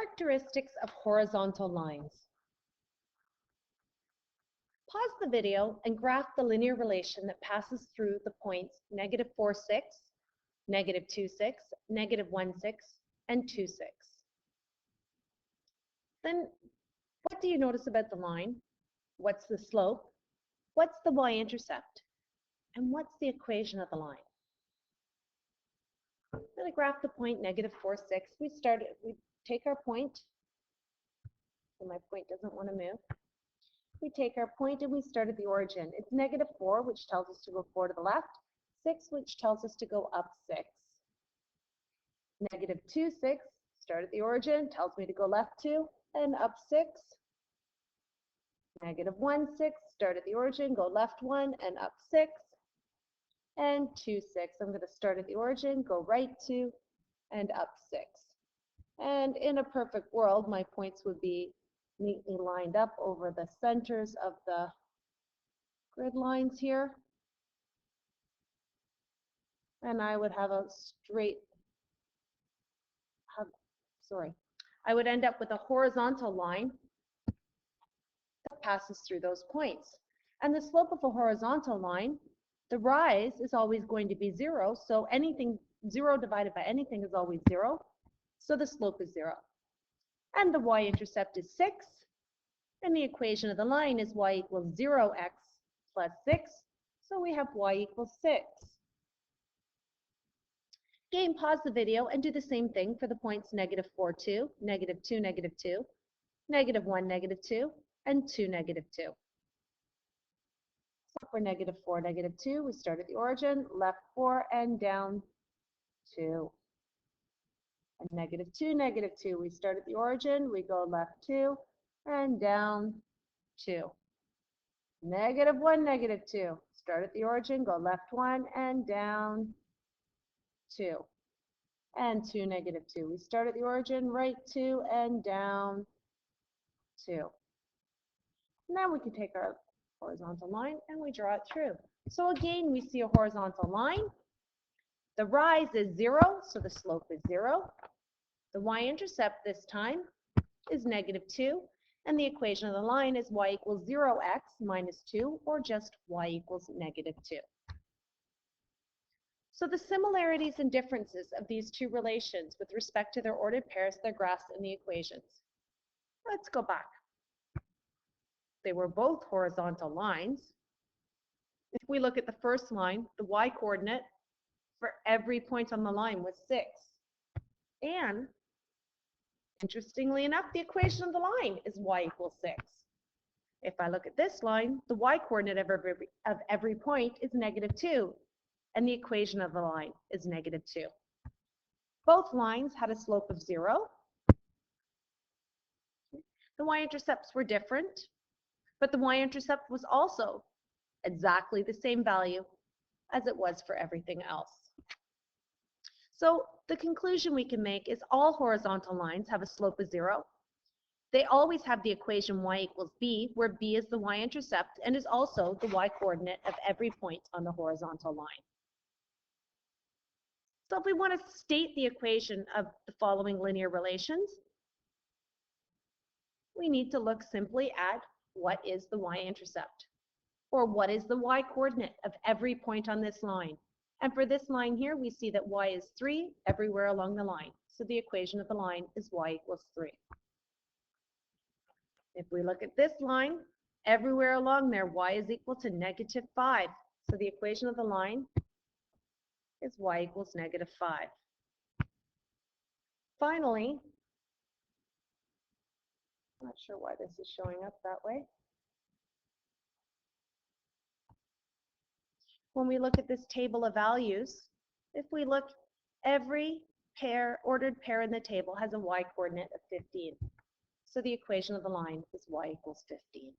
Characteristics of horizontal lines. Pause the video and graph the linear relation that passes through the points -4, 6, -2, 6, -1, 6, and 2, 6. Then what do you notice about the line? What's the slope? What's the y-intercept? And what's the equation of the line? I'm going to graph the point -4, 6. We take our point, so my point doesn't want to move. We take our point and we start at the origin. It's -4, which tells us to go 4 to the left, 6, which tells us to go up 6. -2, 6, start at the origin, tells me to go left 2 and up 6. -1, 6, start at the origin, go left 1 and up 6. And 2, 6, I'm going to start at the origin, go right 2 and up 6. And in a perfect world, my points would be neatly lined up over the centers of the grid lines here. And I would have a I would end up with a horizontal line that passes through those points. And the slope of a horizontal line, the rise is always going to be 0, so anything 0 divided by anything is always 0, so the slope is 0. And the y-intercept is 6, and the equation of the line is y equals 0x plus 6, so we have y equals 6. Again, pause the video and do the same thing for the points -4, 2, -2, -2, -1, -2, and 2, -2. So for -4, -2, we start at the origin, left 4 and down 2. And -2, -2, we start at the origin, we go left 2 and down 2. -1, -2, start at the origin, go left 1 and down 2. And 2, -2, we start at the origin, right 2 and down 2. Now we can take our horizontal line and we draw it through. So again, we see a horizontal line. The rise is 0, so the slope is 0. The y-intercept this time is -2, and the equation of the line is y equals 0x minus 2, or just y equals -2. So the similarities and differences of these two relations with respect to their ordered pairs, their graphs, and the equations. Let's go back. They were both horizontal lines. If we look at the first line, the y-coordinate for every point on the line was 6. And interestingly enough, the equation of the line is y equals 6. If I look at this line, the y-coordinate of every point is -2, and the equation of the line is -2. Both lines had a slope of 0. The y-intercepts were different, but the y-intercept was also exactly the same value as it was for everything else. So the conclusion we can make is all horizontal lines have a slope of 0. They always have the equation y equals b, where b is the y-intercept and is also the y-coordinate of every point on the horizontal line. So if we want to state the equation of the following linear relations, we need to look simply at what is the y-intercept, or what is the y-coordinate of every point on this line. And for this line here, we see that y is 3 everywhere along the line. So the equation of the line is y equals 3. If we look at this line, everywhere along there, y is equal to -5. So the equation of the line is y equals -5. Finally, I'm not sure why this is showing up that way. When we look at this table of values, if we look, every ordered pair in the table has a y-coordinate of 15. So the equation of the line is y equals 15.